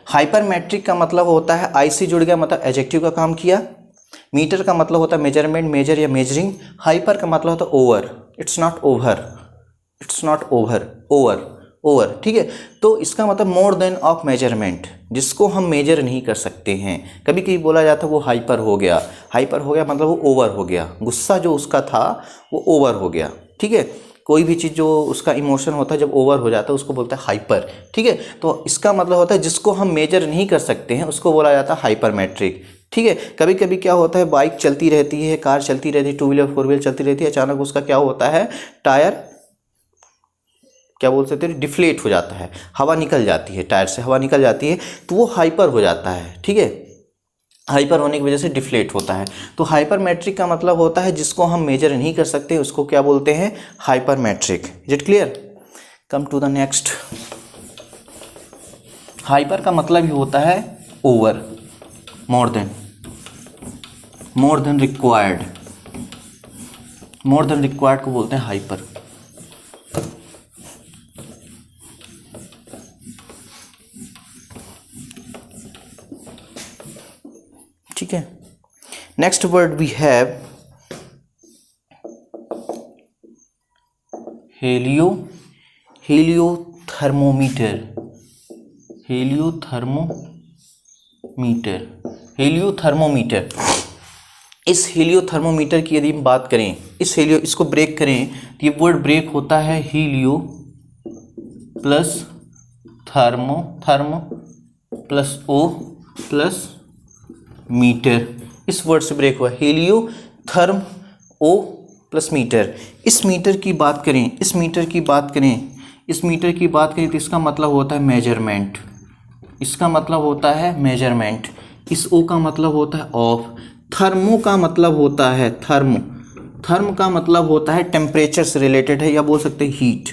Hypermetric का मतलब होता है आईसी जुड़ गया मतलब एडजेक्टिव का काम किया, मीटर का मतलब होता है मेजरमेंट, मेजर या मेजरिंग, हाइपर का मतलब होता है ओवर, इट्स नॉट ओवर, ठीक है। तो इसका मतलब मोर देन ऑफ मेजरमेंट, जिसको हम मेजर नहीं कर सकते हैं। कभी कभी बोला जाता है वो हाइपर हो गया मतलब वो ओवर हो गया, गुस्सा जो उसका था वो ओवर हो गया, ठीक है। कोई भी चीज़ जो उसका इमोशन होता है जब ओवर हो जाता है उसको बोलते हैं हाइपर, ठीक है। तो इसका मतलब होता है जिसको हम मेजर नहीं कर सकते हैं उसको बोला जाता है हाइपरमेट्रिक, ठीक है। कभी कभी क्या होता है बाइक चलती रहती है, कार चलती रहती है, टू व्हीलर फोर व्हीलर चलती रहती है, अचानक उसका क्या होता है, टायर क्या बोल सकते हैं डिफ्लेट हो जाता है, हवा निकल जाती है, टायर से हवा निकल जाती है तो वो हाइपर हो जाता है, ठीक है। हाइपर होने की वजह से डिफ्लेट होता है। तो हाइपरमेट्रिक का मतलब होता है जिसको हम मेजर नहीं कर सकते उसको क्या बोलते हैं, hypermetric. Is it clear. Come to the next. Hyper का मतलब ही होता है over, more than required, more than required को बोलते हैं हाइपर। ठीक है। Next word we have heliothermometer. इस हेलियोथर्मोमीटर की यदि हम बात करें, इसको ब्रेक करें तो ये वर्ड ब्रेक होता है helio plus thermo plus o plus meter. इस वर्ड से ब्रेक हुआ helio therm o plus meter. इस मीटर की बात करें, इस मीटर की बात करें तो इसका मतलब होता है मेजरमेंट, इसका मतलब होता है मेजरमेंट। इस ओ का मतलब होता है ऑफ। थर्मो का मतलब होता है थर्म, थर्म का मतलब होता है टेम्परेचर से रिलेटेड है, या बोल सकते हैं हीट,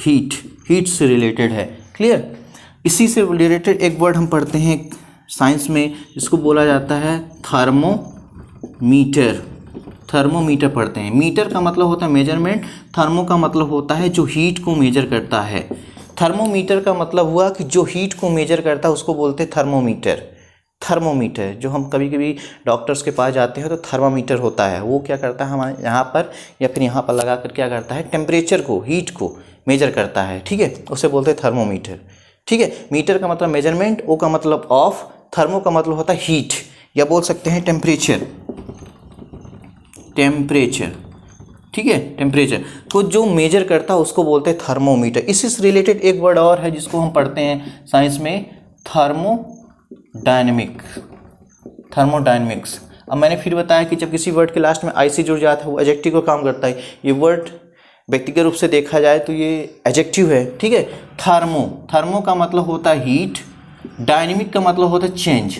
हीट, हीट से रिलेटेड है। क्लियर। इसी से रिलेटेड एक वर्ड हम पढ़ते हैं साइंस में, इसको बोला जाता है थर्मोमीटर। थर्मोमीटर पढ़ते हैं। मीटर का मतलब होता है मेजरमेंट, थर्मो का मतलब होता है जो हीट को मेजर करता है। थर्मोमीटर का मतलब हुआ कि जो हीट को मेजर करता है उसको बोलते हैं थर्मोमीटर। थर्मोमीटर जो हम कभी कभी डॉक्टर्स के पास जाते हैं तो थर्मामीटर होता है, वो क्या करता है हमारे यहाँ पर या फिर यहाँ पर लगा कर क्या करता है, टेम्परेचर को, हीट को मेजर करता है। ठीक है, उसे बोलते हैं थर्मोमीटर। ठीक है, मीटर का मतलब मेजरमेंट, ओ का मतलब ऑफ, थर्मो का मतलब होता है हीट, या बोल सकते हैं टेम्परेचर, टेम्परेचर। ठीक है, टेम्परेचर को जो मेजर करता है उसको बोलते हैं थर्मोमीटर। इससे रिलेटेड एक वर्ड और है जिसको हम पढ़ते हैं साइंस में, थर्मोडायनेमिक, थर्मोडायनेमिक्स। अब मैंने फिर बताया कि जब किसी वर्ड के लास्ट में आईसी जुड़ जाता है वो एडजेक्टिव का काम करता है। ये वर्ड व्यक्तिगत रूप से देखा जाए तो ये एडजेक्टिव है। ठीक है, थर्मो, थर्मो का मतलब होता है हीट, डायनेमिक का मतलब होता है चेंज,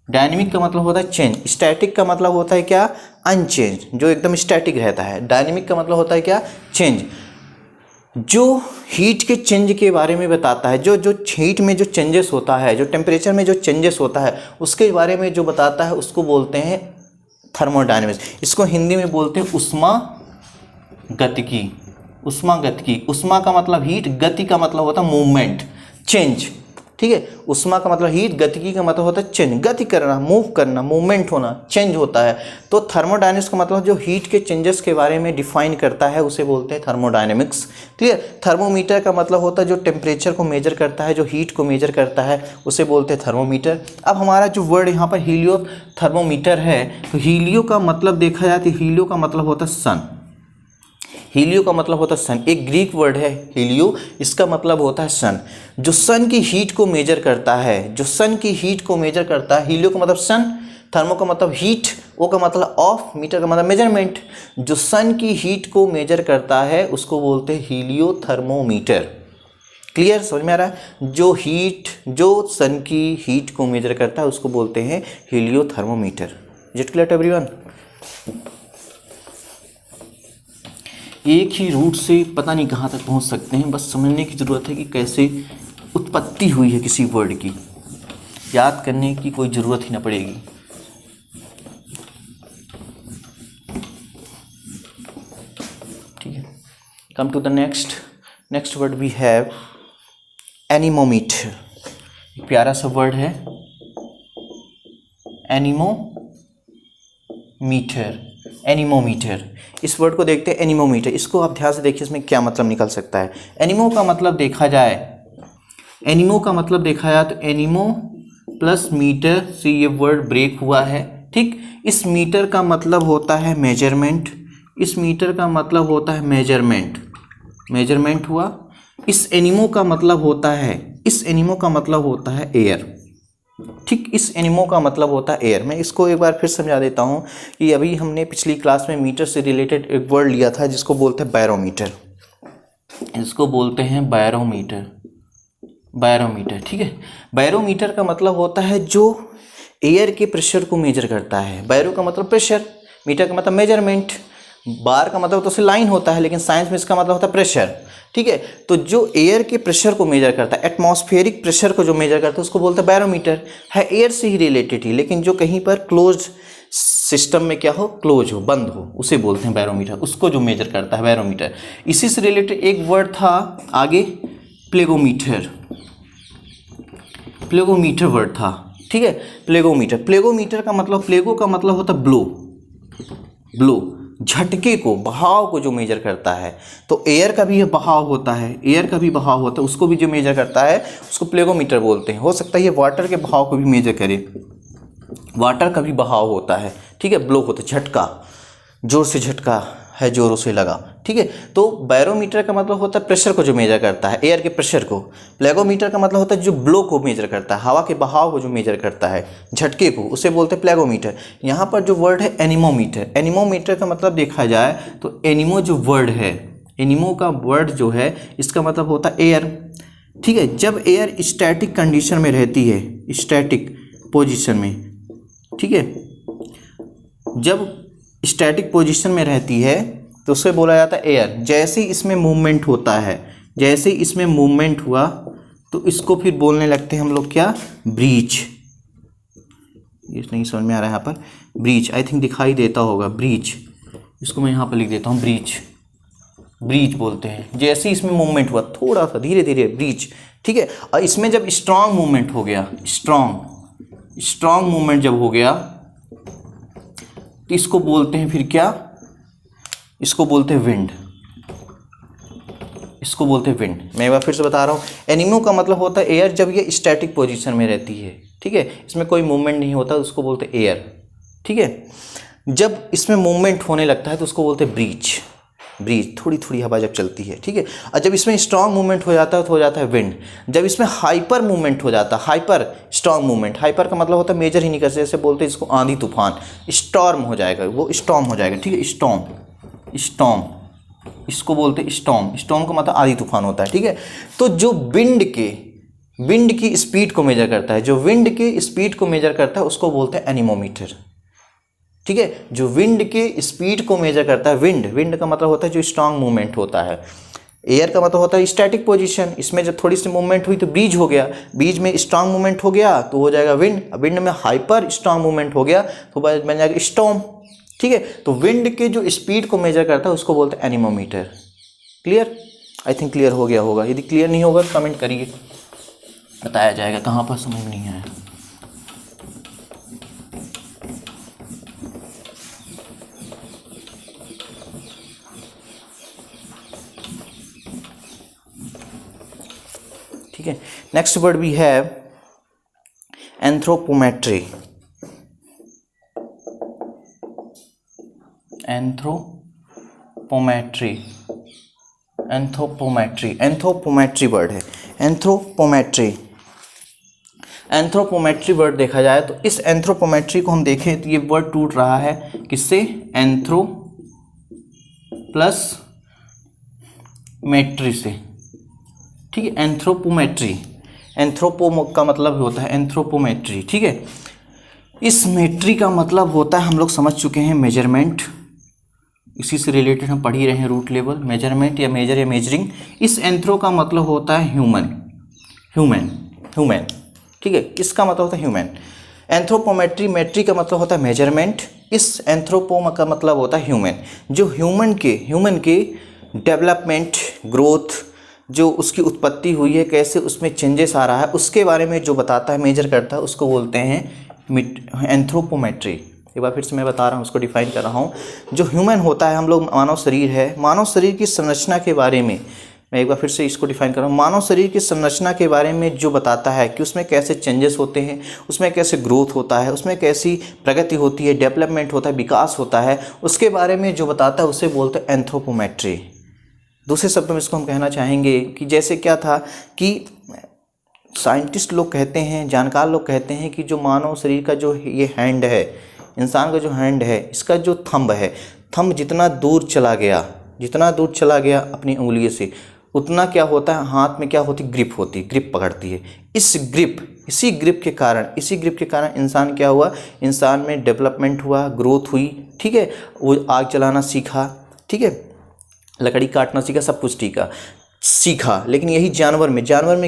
डायनेमिक का मतलब होता है चेंज, स्टैटिक का मतलब होता है क्या, अनचेंज, जो एकदम स्टैटिक रहता है। डायनेमिक का मतलब होता है क्या, चेंज, जो हीट के चेंज के बारे में बताता है, जो जो हीट में जो चेंजेस होता है, जो टेम्परेचर में जो चेंजेस होता है उसके बारे में जो बताता है उसको बोलते हैं थर्मोडायनेमिक्स। इसको हिंदी में बोलते हैं उष्मा गतिकी, उष्मा गतिकी। उष्मा का मतलब हीट, गति का मतलब होता है मूवमेंट, चेंज। ठीक है, उष्मा का मतलब हीट, गतिकी का मतलब होता है चेंज, गति करना, मूव करना, मूवमेंट होना, चेंज होता है। तो थर्मोडायनेमिक्स का मतलब जो हीट के चेंजेस के बारे में डिफाइन करता है उसे बोलते हैं थर्मोडायनेमिक्स। क्लियर। थर्मोमीटर का मतलब होता है जो टेम्परेचर को मेजर करता है, जो हीट को मेजर करता है उसे बोलते हैं थर्मोमीटर। अब हमारा जो वर्ड यहाँ पर हीलियो थर्मोमीटर है, तो हीलियो का मतलब देखा जाए तो हीलियो का मतलब होता है सन, हीलियो का मतलब होता है सन। एक ग्रीक वर्ड है हीलियो, इसका मतलब होता है सन, जो सन की हीट को मेजर करता है, जो सन की हीट को मेजर करता है। हीलियो का मतलब सन, थर्मो का मतलब हीट, ओ का मतलब ऑफ, मीटर का मतलब मेजरमेंट। जो सन की हीट को मेजर करता है उसको बोलते हैं हीलियो थर्मोमीटर। क्लियर, समझ में आ रहा है? जो हीट, जो सन की हीट को मेजर करता है उसको बोलते हैं Helio thermometer. Is it clear everyone? एक ही रूट से पता नहीं कहाँ तक पहुँच सकते हैं, बस समझने की ज़रूरत है कि कैसे उत्पत्ति हुई है किसी वर्ड की, याद करने की कोई ज़रूरत ही ना पड़ेगी। ठीक है, come to the next word we have anemometer. एक प्यारा सा वर्ड है एनीमोमीटर, एनीमोमीटर। इस वर्ड को देखते हैं एनीमोमीटर, इसको आप ध्यान से देखिए इसमें क्या मतलब निकल सकता है। एनीमो का मतलब देखा जाए, एनीमो का मतलब देखा जाए तो एनीमो प्लस मीटर से ये वर्ड ब्रेक हुआ है। ठीक, इस मीटर का मतलब होता है मेजरमेंट, इस मीटर का मतलब होता है मेजरमेंट, मेजरमेंट हुआ। इस एनीमो का मतलब होता है, इस एनीमो का मतलब होता है एयर। ठीक, इस एनीमो का मतलब होता है एयर। मैं इसको एक बार फिर समझा देता हूँ कि अभी हमने पिछली क्लास में मीटर से रिलेटेड एक वर्ड लिया था जिसको बोलते हैं बैरोमीटर, इसको बोलते हैं बैरोमीटर, बैरोमीटर। ठीक है, बैरोमीटर का मतलब होता है जो एयर के प्रेशर को मेजर करता है। बैरो का मतलब प्रेशर, मीटर का मतलब मेजरमेंट, बार का मतलब तो उससे लाइन होता है लेकिन साइंस में इसका मतलब होता है प्रेशर। ठीक है, तो जो एयर के प्रेशर को मेजर करता है, एटमॉस्फेरिक प्रेशर को जो मेजर करता है उसको बोलते हैं बैरोमीटर। है एयर से ही रिलेटेड ही, लेकिन जो कहीं पर क्लोज सिस्टम में क्या हो, क्लोज हो, बंद हो, उसे बोलते हैं बैरोमीटर, उसको जो मेजर करता है बैरोमीटर। इसी से रिलेटेड एक वर्ड था आगे प्लेगोमीटर, प्लेगोमीटर वर्ड था। ठीक है, प्लेगोमीटर, प्लेगोमीटर का मतलब, प्लेगो का मतलब होता है ब्लो, ब्लो, झटके को, बहाव को जो मेजर करता है। तो एयर का भी बहाव होता है, एयर का भी बहाव होता है, उसको भी जो मेजर करता है उसको प्लेगोमीटर बोलते हैं। हो सकता है ये वाटर के बहाव को भी मेजर करे, वाटर का भी बहाव होता है। ठीक है, ब्लो होता है, झटका, जोर से झटका है, जोरों से लगा। ठीक है, तो बैरोमीटर का मतलब होता है प्रेशर को जो मेजर करता है, एयर के प्रेशर को। प्लेगोमीटर का मतलब होता है जो ब्लो को मेजर करता है, हवा के बहाव को जो मेजर करता है, झटके को, उसे बोलते हैं प्लेगोमीटर। यहाँ पर जो वर्ड है एनीमोमीटर, एनीमोमीटर का मतलब देखा जाए तो एनीमो जो वर्ड है, एनिमो का वर्ड जो है इसका मतलब होता है एयर, ठीक है। जब एयर स्टैटिक कंडीशन में रहती है, स्टैटिक पोजीशन में, ठीक है, जब स्टैटिक पोजीशन में रहती है तो उसे बोला जाता है एयर। जैसे ही इसमें मूवमेंट होता है, जैसे ही इसमें मूवमेंट हुआ तो इसको फिर बोलने लगते हैं हम लोग क्या, ब्रीच। ये नहीं समझ में आ रहा है यहाँ पर, ब्रीच आई थिंक दिखाई देता होगा, ब्रीच, इसको मैं यहाँ पर लिख देता हूँ, ब्रीच, ब्रीच बोलते हैं। जैसे ही इसमें मूवमेंट हुआ थोड़ा सा धीरे धीरे, ब्रीच, ठीक है। और इसमें जब स्ट्रांग मूवमेंट हो गया, स्ट्रांग मूवमेंट जब हो गया तो इसको बोलते हैं फिर क्या, इसको बोलते हैं विंड, इसको बोलते हैं विंड। मैं एक बार फिर से बता रहा हूँ, एनिमो का मतलब होता है एयर जब ये स्टैटिक पोजीशन में रहती है, ठीक है, इसमें कोई मूवमेंट नहीं होता, उसको बोलते हैं एयर, ठीक है। जब इसमें मूवमेंट होने लगता है तो उसको बोलते हैं ब्रीच, ब्रीज, थोड़ी थोड़ी हवा जब चलती है, ठीक है। और जब इसमें स्ट्रांग मूवमेंट हो जाता है तो हो जाता है विंड। जब इसमें हाइपर मूवमेंट हो जाता है, हाइपर स्ट्रांग मूवमेंट, हाइपर का मतलब होता है मेजर ही नहीं कर सकते, जैसे बोलते हैं इसको आंधी तूफान, स्टॉर्म हो जाएगा, वो स्टॉर्म हो जाएगा, ठीक है, स्टॉर्म, स्टॉर्म, इसको बोलते हैं स्टॉर्म। स्टॉर्म का मतलब आंधी तूफान होता है, ठीक है। तो जो विंड की स्पीड को मेजर करता है, जो विंड की स्पीड को मेजर करता है उसको बोलते हैं एनीमोमीटर, ठीक है। जो विंड के स्पीड को मेजर करता है, विंड का मतलब होता है जो स्ट्रांग मूवमेंट होता है, एयर का मतलब होता है स्टैटिक पोजीशन। इसमें जब थोड़ी सी मूवमेंट हुई तो ब्रीज हो गया, बीच में स्ट्रांग मूवमेंट हो गया तो हो जाएगा विंड, विंड में हाइपर स्ट्रांग मूवमेंट हो गया तो बन जाएगा स्टॉर्म, ठीक है। तो विंड के जो स्पीड को मेजर करता है उसको बोलते हैं anemometer. Clear? I think clear हो गया होगा। यदि क्लियर नहीं होगा कमेंट करिए, बताया जाएगा कहाँ पर समझ नहीं आया। ठीक है, next word we have anthropometry. Anthropometry word है, एंथ्रोपोमेट्री वर्ड देखा जाए तो इस एंथ्रोपोमेट्री को हम देखें तो ये वर्ड टूट रहा है किससे, एंथ्रो प्लस मेट्री से, ठीक है। एंथ्रोपोमेट्री, एंथ्रोपो का मतलब होता है एंथ्रोपोमेट्री, ठीक है। इस मेट्री का मतलब होता है, हम लोग समझ चुके हैं, मेजरमेंट, इसी से रिलेटेड हम पढ़ ही रहे हैं, रूट लेवल मेजरमेंट या मेजर या मेजरिंग। इस एंथ्रो का मतलब होता है ह्यूमन, ठीक है, किसका मतलब होता है ह्यूमन। एंथ्रोपोमेट्री, मेट्री का मतलब होता है मेजरमेंट, इस एंथ्रोपो का मतलब होता है ह्यूमन। जो ह्यूमन के डेवलपमेंट, ग्रोथ, जो उसकी उत्पत्ति हुई है, कैसे उसमें चेंजेस आ रहा है, उसके बारे में जो बताता है, मेजर करता है, उसको बोलते हैं एंथ्रोपोमेट्री। एक बार फिर से मैं बता रहा हूँ, उसको डिफाइन कर रहा हूँ। जो ह्यूमन होता है, हम लोग मानव शरीर है, मानव शरीर की संरचना के बारे में मैं एक बार फिर से इसको डिफाइन कर रहा हूँ। मानव शरीर की संरचना के बारे में जो बताता है कि उसमें कैसे चेंजेस होते हैं, उसमें कैसे ग्रोथ होता है, उसमें कैसी प्रगति होती है, डेवलपमेंट होता है, विकास होता है, उसके बारे में जो बताता है उसे बोलते हैं एंथ्रोपोमेट्री। दूसरे शब्दों में इसको हम कहना चाहेंगे कि जैसे क्या था कि साइंटिस्ट लोग कहते हैं, जानकार लोग कहते हैं कि जो मानव शरीर का जो ये हैंड है, इंसान का जो हैंड है, इसका जो थंब है, थंब जितना दूर चला गया अपनी उंगलियों से, उतना क्या होता है, हाथ में क्या होती, ग्रिप होती, ग्रिप पकड़ती है। इसी ग्रिप के कारण इंसान क्या हुआ, इंसान में डेवलपमेंट हुआ, ग्रोथ हुई, ठीक है। वो आग जलाना सीखा, ठीक है, लकड़ी काटना सीखा, सब कुछ सीखा। लेकिन यही जानवर में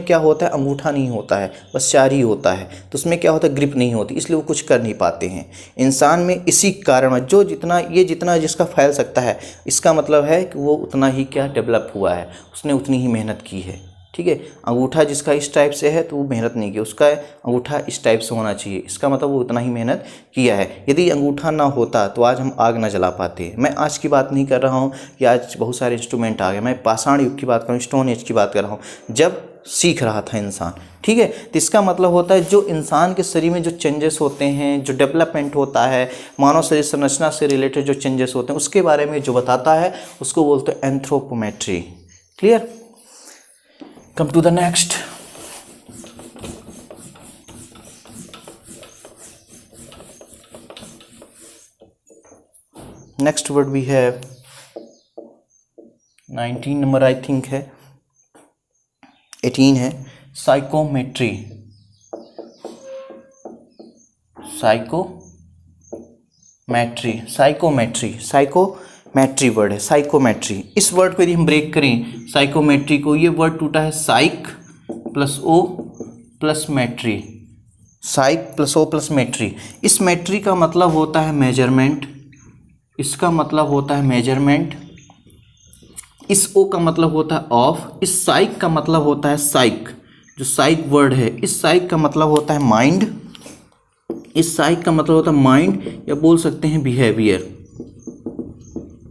क्या होता है, अंगूठा नहीं होता है, बस चार ही होता है, तो उसमें क्या होता है, ग्रिप नहीं होती, इसलिए वो कुछ कर नहीं पाते हैं। इंसान में इसी कारण जो जितना जिसका फैल सकता है, इसका मतलब है कि वो उतना ही क्या डेवलप हुआ है, उसने उतनी ही मेहनत की है, ठीक है। अंगूठा जिसका इस टाइप से है तो वो मेहनत नहीं की, उसका अंगूठा इस टाइप से होना चाहिए, इसका मतलब वो उतना ही मेहनत किया है। यदि अंगूठा ना होता तो आज हम आग ना जला पाते। मैं आज की बात नहीं कर रहा हूँ कि आज बहुत सारे इंस्ट्रूमेंट आ गए, मैं पाषाण युग की बात कर रहा हूँ, स्टोन एज की बात कर रहा हूँ, जब सीख रहा था इंसान, ठीक है। तो इसका मतलब होता है जो इंसान के शरीर में जो चेंजेस होते हैं, जो डेवलपमेंट होता है, मानव शरीर संरचना से रिलेटेड जो चेंजेस होते हैं, उसके बारे में जो बताता है उसको बोलते हैं anthropometry. Clear? Come to the next. Next word we have 19 number I think है, 18 है, साइकोमेट्री। साइकोमेट्री वर्ड है, साइकोमेट्री। इस वर्ड को यदि हम ब्रेक करें, साइकोमेट्री को, ये वर्ड टूटा है साइक प्लस ओ प्लस मेट्री, साइक प्लस ओ प्लस मेट्री। इस मेट्री का मतलब होता है मेजरमेंट, इसका मतलब होता है मेजरमेंट, इस ओ का मतलब होता है ऑफ, इस साइक का मतलब होता है साइक, जो साइक वर्ड है, इस साइक का मतलब होता है माइंड, इस साइक का मतलब होता है माइंड, या बोल सकते हैं बिहेवियर,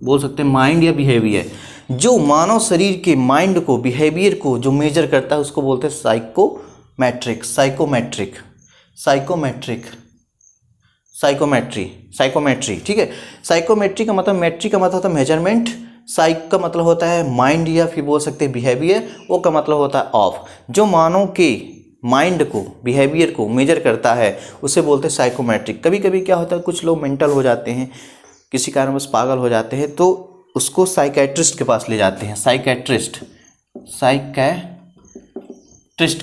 बोल सकते हैं माइंड या बिहेवियर। जो मानव शरीर के माइंड को, बिहेवियर को जो मेजर करता है उसको बोलते हैं साइकोमेट्रिक, साइकोमेट्रिक, साइकोमेट्रिक, साइकोमेट्री। ठीक है, साइकोमेट्री का मतलब, मेट्री का मतलब होता है मेजरमेंट, साइक का मतलब होता है माइंड या फिर बोल सकते हैं बिहेवियर, ओ का मतलब होता है ऑफ। जो मानव के माइंड को, बिहेवियर को मेजर करता है उसे बोलते हैं साइकोमेट्रिक। कभी कभी क्या होता है, कुछ लोग मेंटल हो जाते हैं, किसी कारणवश पागल हो जाते हैं, तो उसको साइकेट्रिस्ट के पास ले जाते हैं, साइकेट्रिस्ट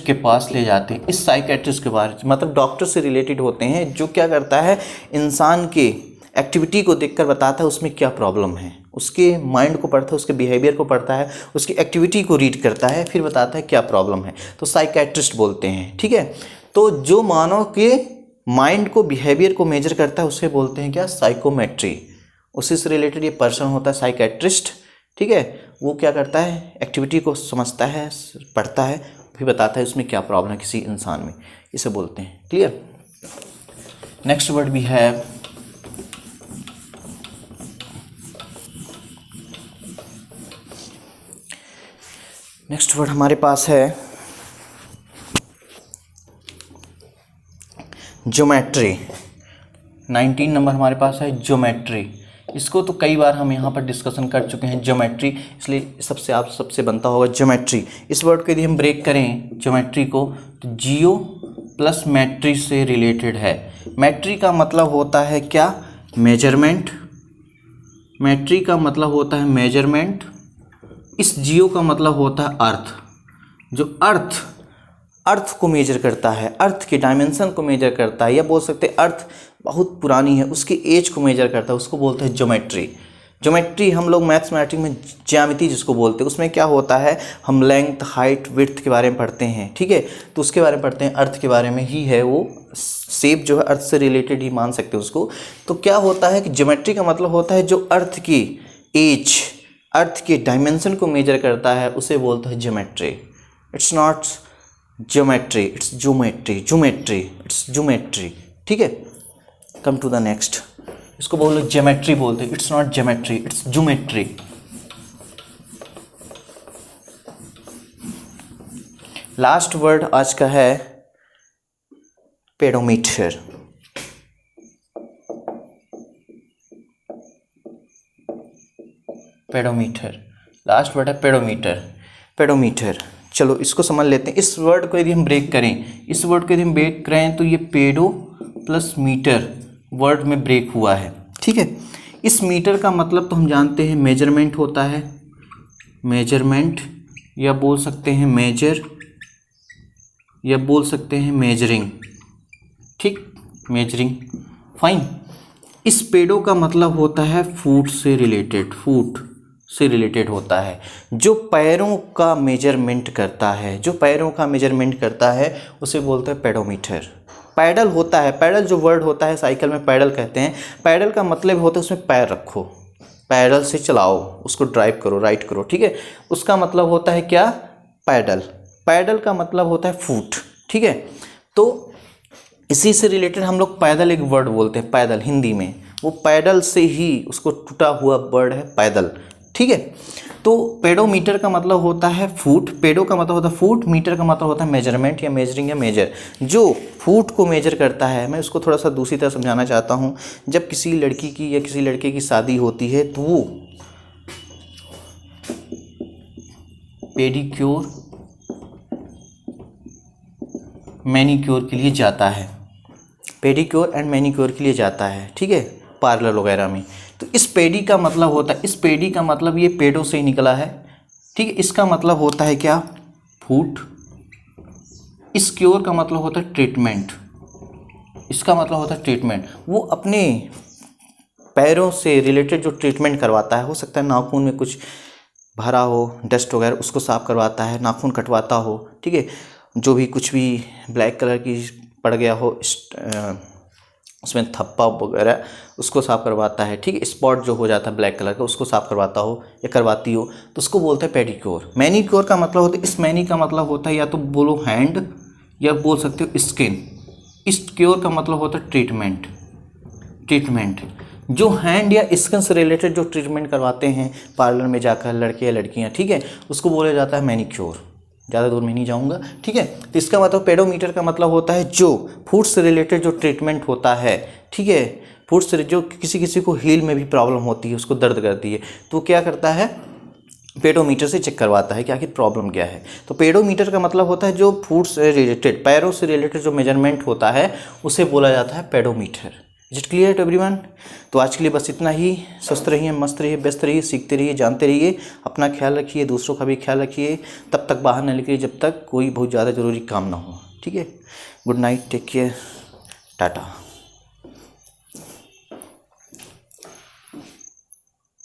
के पास ले जाते हैं। इस साइकेट्रिस्ट के बारे में मतलब डॉक्टर से रिलेटेड होते हैं, जो क्या करता है, इंसान के एक्टिविटी को देखकर बताता है उसमें क्या प्रॉब्लम है, उसके माइंड को पढ़ता है, उसके बिहेवियर को पढ़ता है, उसकी एक्टिविटी को रीड करता है, फिर बताता है क्या प्रॉब्लम है, तो साइकेट्रिस्ट बोलते हैं। ठीक है, तो जो मानव के माइंड को, बिहेवियर को मेजर करता है उसे बोलते हैं क्या, साइकोमेट्री। उसी से रिलेटेड ये पर्सन होता है साइकेट्रिस्ट। ठीक है, वो क्या करता है, एक्टिविटी को समझता है, पढ़ता है, फिर बताता है उसमें क्या प्रॉब्लम है किसी इंसान में, इसे बोलते हैं। Clear. Next word we have next word हमारे पास है ज्योमेट्री। 19 नंबर हमारे पास है ज्योमेट्री। इसको तो कई बार हम यहाँ पर डिस्कशन कर चुके हैं ज्योमेट्री, इसलिए सबसे बनता होगा ज्योमेट्री। इस वर्ड को यदि हम ब्रेक करें ज्योमेट्री को, तो जियो प्लस मेट्री से रिलेटेड है। मेट्री का मतलब होता है क्या, मेजरमेंट, मेट्री का मतलब होता है मेजरमेंट, इस जियो का मतलब होता है अर्थ, जो अर्थ को मेजर करता है, अर्थ के डायमेंशन को मेजर करता है, या बोल सकते हैं अर्थ बहुत पुरानी है उसकी एज को मेजर करता है, उसको बोलते हैं ज्योमेट्री। ज्योमेट्री हम लोग मैथमेटिक्स में ज्यामिति जिसको बोलते हैं, उसमें क्या होता है, हम लेंथ, हाइट, विड्थ के बारे में पढ़ते हैं। ठीक है, तो उसके बारे में पढ़ते हैं, अर्थ के बारे में ही है वो, शेप जो है अर्थ से रिलेटेड ही मान सकते हैं उसको। तो क्या होता है कि ज्योमेट्री का मतलब होता है जो अर्थ की एज, अर्थ के डायमेंशन को मेजर करता है, उसे बोलते हैं geometry. It's not geometry, it's it's geometry. ठीक है, कम टू द नेक्स्ट। इसको बोलो ज्योमेट्री बोलते हैं, it's not geometry, it's geometry. Last word आज का है पेडोमीटर। पेडोमीटर, लास्ट वर्ड है पेडोमीटर। चलो इसको समझ लेते हैं। इस वर्ड को यदि हम ब्रेक करें, तो ये पेडो प्लस मीटर वर्ड में ब्रेक हुआ है। ठीक है, इस मीटर का मतलब तो हम जानते हैं मेजरमेंट होता है, मेजरमेंट, या बोल सकते हैं मेजर, या बोल सकते हैं मेजरिंग। ठीक, मेजरिंग, फाइन। इस पेडो का मतलब होता है फूट से रिलेटेड होता है, जो पैरों का मेजरमेंट करता है, उसे बोलते हैं पेडोमीटर। पैडल होता है, पैडल जो वर्ड होता है साइकिल में पैडल कहते हैं, पैडल का मतलब होता है उसमें पैर रखो, पैडल से चलाओ, उसको ड्राइव करो, राइड करो। ठीक है, उसका मतलब होता है क्या, पैडल का मतलब होता है फूट। ठीक है, तो इसी से रिलेटेड हम लोग पैदल एक वर्ड बोलते हैं, पैदल हिंदी में, वो पैडल से ही उसको टूटा हुआ वर्ड है पैदल। ठीक है, तो पेडोमीटर का मतलब होता है फूट, पेडो का मतलब होता है फूट, मीटर का मतलब होता है मेजरमेंट या मेजरिंग या मेजर, जो फूट को मेजर करता है। मैं उसको थोड़ा सा दूसरी तरह समझाना चाहता हूँ। जब किसी लड़की की या किसी लड़के की शादी होती है तो वो पेडिक्योर मैनिक्योर के लिए जाता है, पेडिक्योर एंड मैनिक्योर के लिए जाता है। ठीक है, पार्लर वगैरह में। तो इस पेडी का मतलब होता है, इस पेडी का मतलब ये पेडो से ही निकला है, ठीक है, इसका मतलब होता है क्या, फूड। इस क्योर का मतलब होता है ट्रीटमेंट, इसका मतलब होता है ट्रीटमेंट। वो अपने पैरों से रिलेटेड जो ट्रीटमेंट करवाता है, हो सकता है नाखून में कुछ भरा हो, डस्ट वगैरह, उसको साफ करवाता है, नाखून कटवाता हो, ठीक है, जो भी कुछ भी ब्लैक कलर की पड़ गया हो उसमें थप्पा वगैरह, उसको साफ करवाता है, ठीक है, स्पॉट जो हो जाता है ब्लैक कलर का, उसको साफ करवाता हो या करवाती हो, तो उसको बोलते हैं पेडिक्योर। मैनीक्योर का मतलब होता है, इस मैनी का मतलब होता है या तो बोलो हैंड या बोल सकते हो स्किन। इस क्योर का मतलब होता है ट्रीटमेंट। ट्रीटमेंट जो हैंड या स्किन से रिलेटेड जो ट्रीटमेंट करवाते हैं पार्लर में जाकर लड़के या लड़कियां, ठीक है, उसको बोला जाता है मैनीक्योर। ज़्यादा दूर में नहीं जाऊंगा, ठीक है। तो इसका मतलब पेडोमीटर का मतलब होता है जो फूड से रिलेटेड जो ट्रीटमेंट होता है, ठीक है, फूड से जो किसी को हील में भी प्रॉब्लम होती है, उसको दर्द करती है, तो क्या करता है, पेडोमीटर से चेक करवाता है कि आखिर प्रॉब्लम क्या है। तो पेडोमीटर का मतलब होता है जो फूड से रिलेटेड, पैरों से रिलेटेड जो मेजरमेंट होता है उसे बोला जाता है pedometer. Is it clear to everyone? तो आज के लिए बस इतना ही। स्वस्थ रहिए, मस्त रहिए, व्यस्त रहिए, सीखते रहिए, जानते रहिए, अपना ख्याल रखिए, दूसरों का भी ख्याल रखिए, तब तक बाहर न निकलिए जब तक कोई बहुत ज़्यादा ज़रूरी काम ना हो, ठीक है। Good night, take care, Tata.